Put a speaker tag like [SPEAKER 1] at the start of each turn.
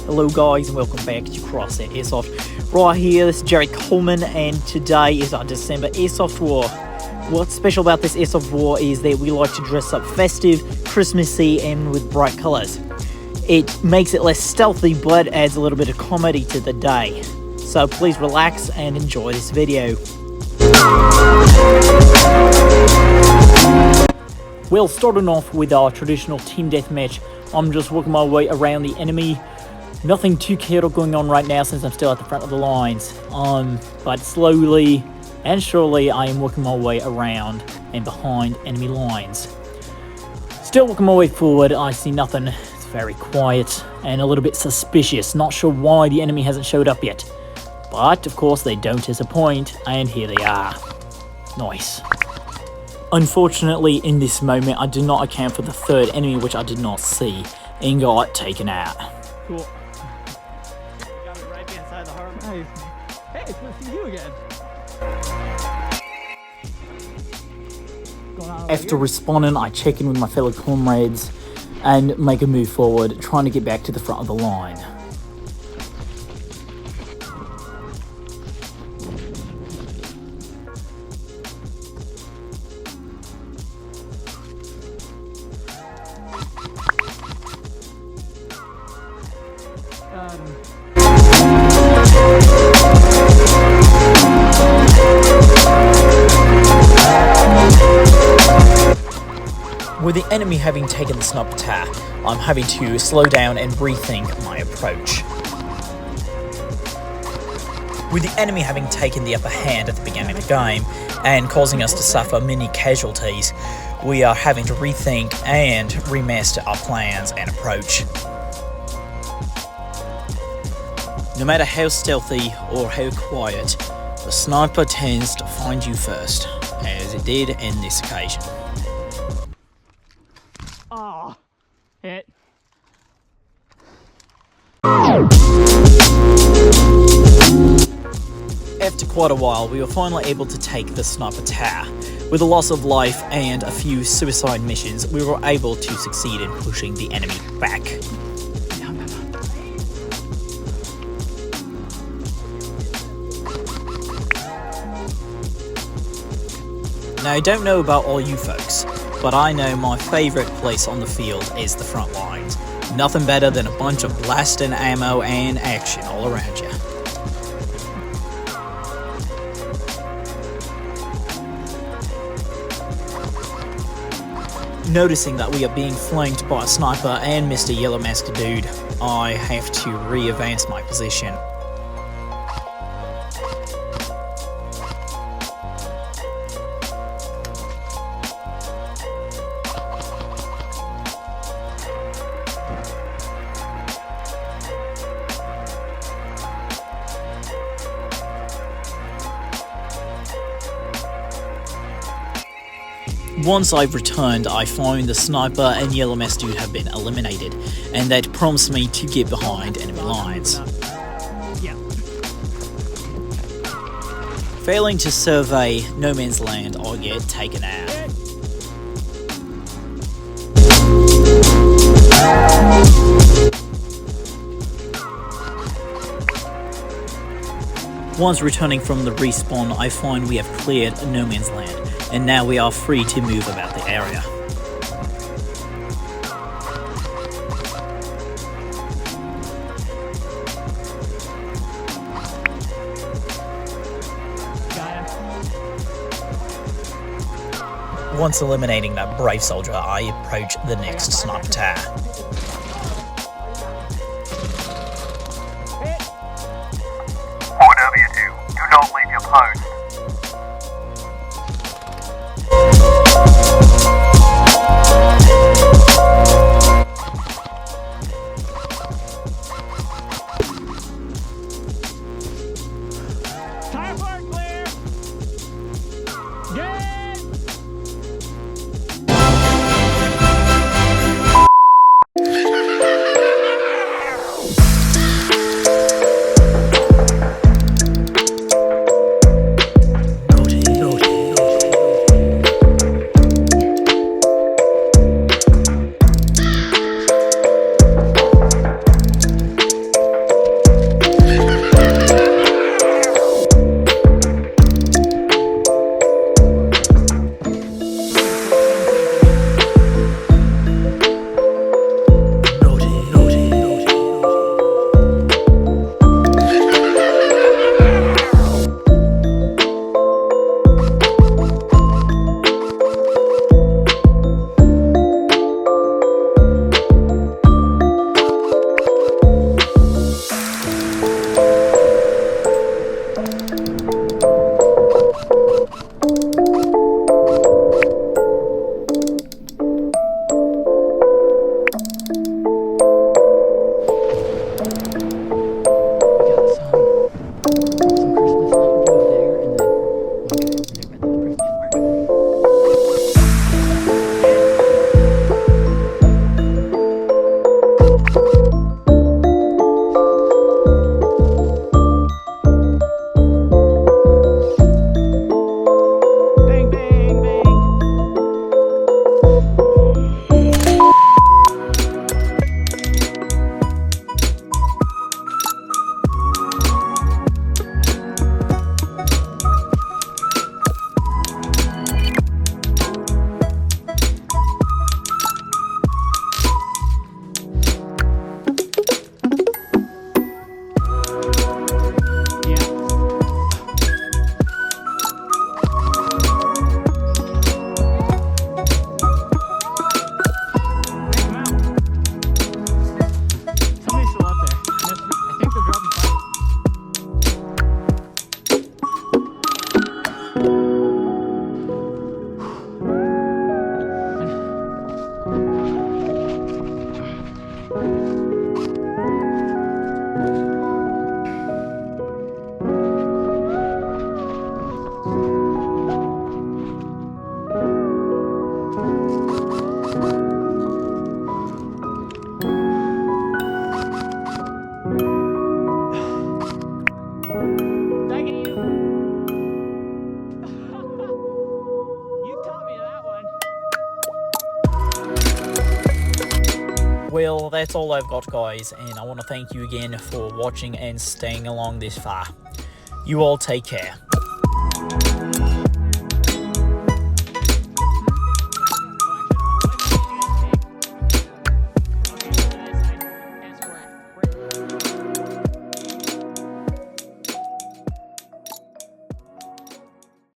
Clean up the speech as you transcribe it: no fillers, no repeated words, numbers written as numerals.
[SPEAKER 1] Hello guys and welcome back to Crosshair Airsoft. Right here, this is Jerry Coleman and today is our December Airsoft War. What's special about this Airsoft War is that we like to dress up festive, Christmassy and with bright colours. It makes it less stealthy but adds a little bit of comedy to the day. So please relax and enjoy this video. Well, starting off with our traditional team deathmatch, I'm just working my way around the enemy. Nothing too chaotic going on right now since I'm still at the front of the lines. But slowly and surely I am working my way around and behind enemy lines. Still working my way forward, I see nothing. It's very quiet and a little bit suspicious. Not sure why the enemy hasn't showed up yet. But of course they don't disappoint, and here they are. Nice. Unfortunately, in this moment, I did not account for the third enemy, which I did not see, and got taken out.
[SPEAKER 2] Cool. Got it right inside the harbor. Nice. Hey, it's good to see you again.
[SPEAKER 1] After respawning, I check in with my fellow comrades and make a move forward, trying to get back to the front of the line. With the enemy having taken the sniper tower, I'm having to slow down and rethink my approach. With the enemy having taken the upper hand at the beginning of the game and causing us to suffer many casualties, we are having to rethink and remaster our plans and approach. No matter how stealthy or how quiet, the sniper tends to find you first, as it did in this occasion.
[SPEAKER 2] Oh, hit.
[SPEAKER 1] After quite a while, we were finally able to take the sniper tower. With a loss of life and a few suicide missions, we were able to succeed in pushing the enemy back. Now, I don't know about all you folks, but I know my favourite place on the field is the front lines. Nothing better than a bunch of blasting ammo and action all around you. Noticing that we are being flanked by a sniper and Mr. Yellow Mask Dude, I have to re-advance my position. Once I've returned, I find the sniper and Yellow Mask Dude have been eliminated, and that prompts me to get behind enemy lines. Failing to survey no man's land, I get taken out. Once returning from the respawn, I find we have cleared no man's land, and now we are free to move about the area. Once eliminating that brave soldier, I approach the next sniper tower.
[SPEAKER 3] W2, do not leave your post.
[SPEAKER 2] Tire fire clear. Get.
[SPEAKER 1] well, that's all I've got, guys, and I want to thank you again for watching and staying along this far. You all take care.